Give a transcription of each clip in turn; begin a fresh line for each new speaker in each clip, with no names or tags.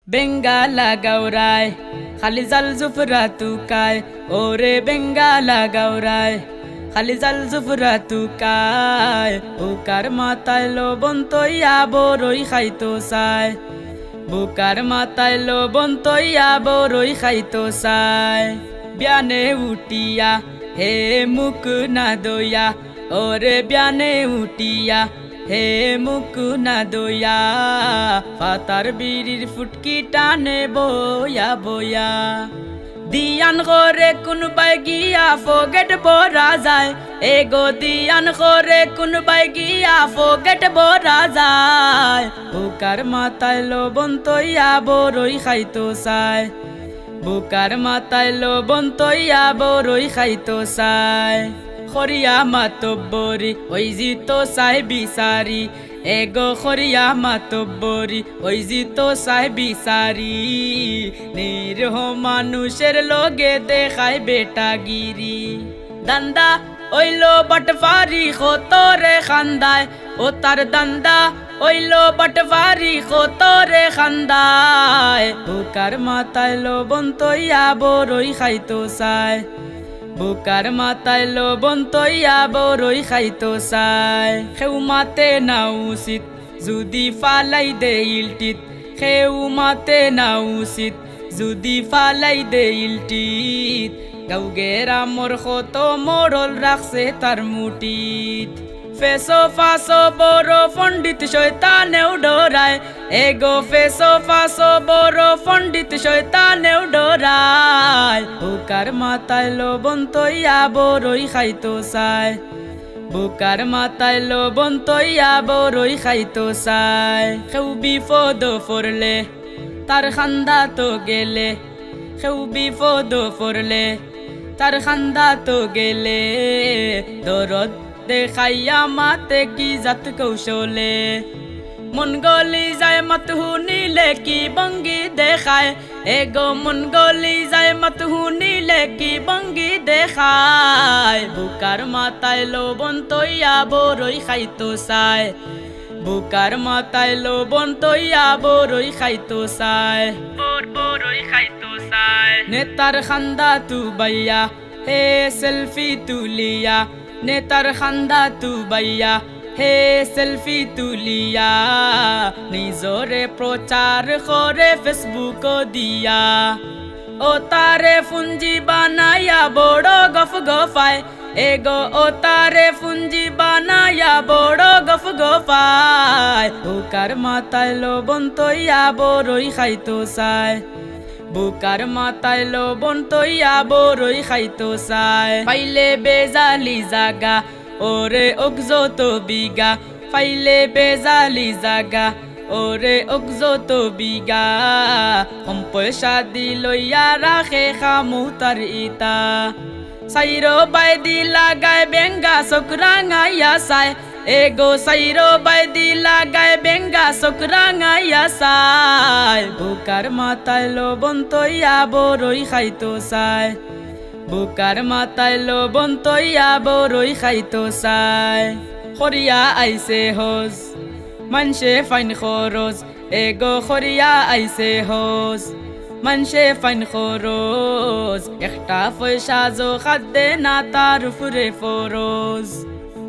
বেঙ্গালা গাওরায় খালি জাল জুফরা তুকায়, ওরে বেঙ্গালা গাওরায় খালি জাল জুফরা তুকায়। বুকার মাথায় লবণ তৈয়া বড়ই খাইতো চায়, বুকার মাথায় লবণ তৈয়া বড়ই খাইতো চায়। বিয়ানে উঠিয়া হে মুখ না দইয়া, ওরে বিয়ানে উঠিয়া হে মুখ না দইয়া। পাতার বিড়ির ফুটকি টানে বয়া বয়া। দিয়ান করে কোনবাই গিয়া ফোগেট বরা যায়, এগো দিয়ান করে কোনবাই গিয়া ফোগেট বরা যায়। বুকার মাথায় লবণ তৈয়া বড়ই খাইতো চায়, বুকার মাথায় লবণ তৈয়া বড়ই খাইতো চায়। খরিয়া মাতব্বরি ওই জিতো চাই বিচারি, এগো খরিয়া মাতব্বরি ওই জিতো চাই বিচারি। নিরহ মানুষের লগে দেখায় বেটাগিরি, দান্দা ওইলো বটফারি খোতরে খান্দায়, ও তার দান্দা ওইলো বটফারি খোতরে খান্দায়। বুকার মাথায় লবণ তৈয়া বড়ই খাইতো চায়, বুকার মাথায় লবণ তৈয়া বড়ই খাইতো চায়। খেউ মাতে না উচিত যদি ফালাই দে ইলটিত, খেউ মাতে না উচিত যদি ফালাই দে ইলটিত। গাউগেরা মোর কত মরল রাখছে তার মুটিত, ফেসো ফাসো বড় পণ্ডিত শয়তানেও ডরায়, এগো ফেসো ফাসো বড় পণ্ডিত শয়তানেও ডরায়। বুকার মাথায় লবণ তৈয়া বড়ই খাইতো চায়, বুকার মাথায় লবণ তৈয়া বড়ই খাইতো চায়। কেউ বিপদ পড়লে তার খান্দা তো গেলে, কেউ বিপদ পড়লে তার খান্দা তো গেলে। দরদ দেখাইয়া মাতে কি জাত কৌশলে, মন গলি যায় মত হুনিলে কি ভঙ্গি দেখায়, এগো মন গলি যায় মত হুনিলে কি ভঙ্গি দেখায়। বুকার মাথায় লবণ তৈয়া বড়ই খাইতো চায়, বুকার মাথায় লবণ তৈয়া বড়ই খাইতো চায়, বড়ই খাইতো চায়। নেতার খান্দা তু বাইয়া হে সেলফি তুলিয়া, নেতার খান্দা তু বাইয়া হে সেলফি তুলিয়া। নিজরে প্রচার করে ফেসবুক দিয়া, ও তারে ফুঞ্জি বানাইয়া বড় গফ গফায়, এগো ও তারে ফুঞ্জি বানাইয়া বড় গফ গফায়। বুকার মাথায় লবণ তৈয়া বড়ই খাইতো চায়, বুকার মাথায় লবণ তৈয়া বড়ই খাইতো চায়। পাইলে বেজালি জাগা ওরে অগজত বিঘা, পাইলে বেজালি জাগা ওরে অগজত বিঘা। কম পয়সা দি লইয়া রাখে খামু তার ইতা, সাইরো বাইদি লাগায় বেঙ্গা চকরাঙাইয়া চায়, এগো সাইরো বাইদি লাগায় বেঙ্গা চকরাঙাইয়া চায়। বুকার মাথায় লবণ তৈয়া বড়ই খাইতো চায়, বুকার মাথায় লবণ তৈয়া বড়ই খাইতো চায়। খরিয়া আইছে হজ মানসে ফাইন খরচ, এগো খরিয়া আইছে হজ মানসে ফাইন খরচ। একটা পয়সা জো খাদ্যে না তার উপরে ফরজ।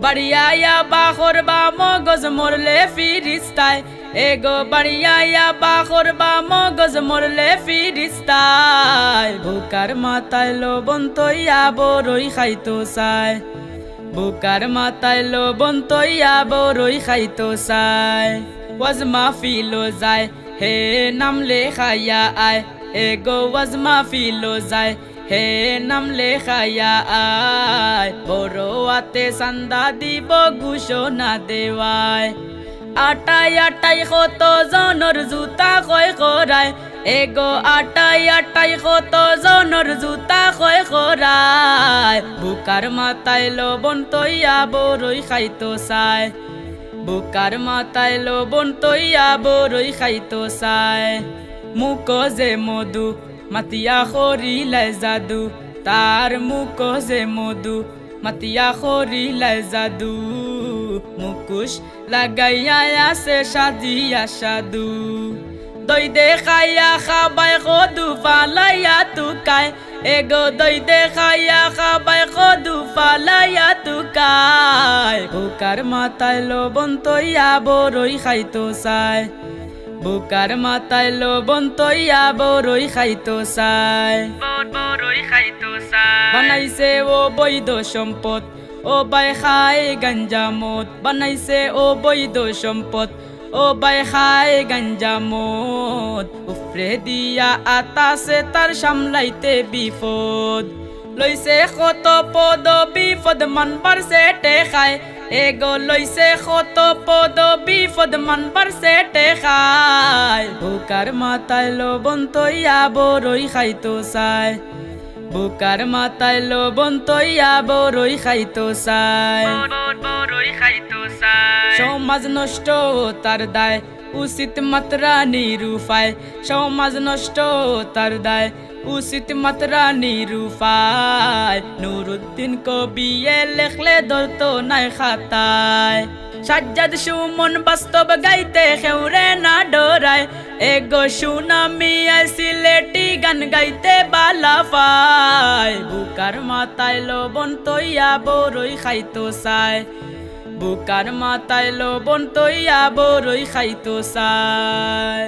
বাড়িয়া বাখর বা মগজ মরলে ফিরিস্তায়, এগো বাড়িয়া বাখর বা মগজ মরলে ফিরিস্তায়। বুকার মাথায় লবণ তৈয়া বড়ই খাইতো চায়, বুকার মাথায় লবণ তৈয়া বড়ই খাইতো চায়। ওয়াজ মাহফিলো যায় হে নাম লেখাইয়া আয়, এগো ওয়াজ মাহফিলো যায় হে নাম লেখাইয়া আয়। বড় আতে চান্দা দিব ঘোষণা দেওয়ায়, আটাই আটাই কত জনের জুতা কয় করায়, এগো আটাই আটাই কত জনের জুতা কয় করায়। বুকার মাথায় লবণ তৈয়া বড়ই খাইতো চায়, বুকার মাথায় লবণ তৈয়া বড়ই খাইতো চায়। মুখ যে মধু মাতিয়া খরিলাই জাদু, তার মুখ যে মধু মাতিয়া খরিলাই জাদু। মুকুশ লাগাইয়া আছে সাজিয়া সাধু, দই দে খাইয়া খাবাই খদু ফালাইয়া তুকায় এগো দই দে খাইয়া খাবাই খদু ফালাইয়া তুকায় বুকার মাথায় লবণ তৈয়া বড়ই খাইতো চাই বুকার মাথায় লবণ তৈয়া বড়ই খাইতো চাই বড়ই খাইতো চাই বানাইছে ও বৈধ সম্পদ ও বাই খাই গাঞ্জা মদ বানাইছে ও বৈধ সম্পদ ও বাই খাই গাঞ্জা মদ উফরে দিয়া আতাছে তার সামলাইতে বিপদ লইছে কত পদ বিপদ মানবার সেটে খায় এগো লইছে কত পদ বিপদ মানবার সেটে খায় বুকার মাথায় লবণ তৈয়া বড়ই খাইতো চাই বুকার মাথায় লবণ তৈয়া বড়ই খাইতো চাই বড়ই খাইতো চাই সমাজ নষ্ট তার দায় উচিত মাত্রা নিরূপায় সমাজ নষ্ট তার দায় উচিত মাত্রা নিরূপায় নুরুদ্দিন কবি লেখলে ধরতো নাই খাতায় সাজ্জাদ সুমন বাস্তব গাইতে খেউরে না ডরায় এগো সুনামি সিলেটি গান গাইতে বালা পায় বুকার মাথায় লবণ তৈয়া বড়ই খাইতো চাই বুকার মাথায় লবণ তৈয়া বড়ই খাইতো চাই।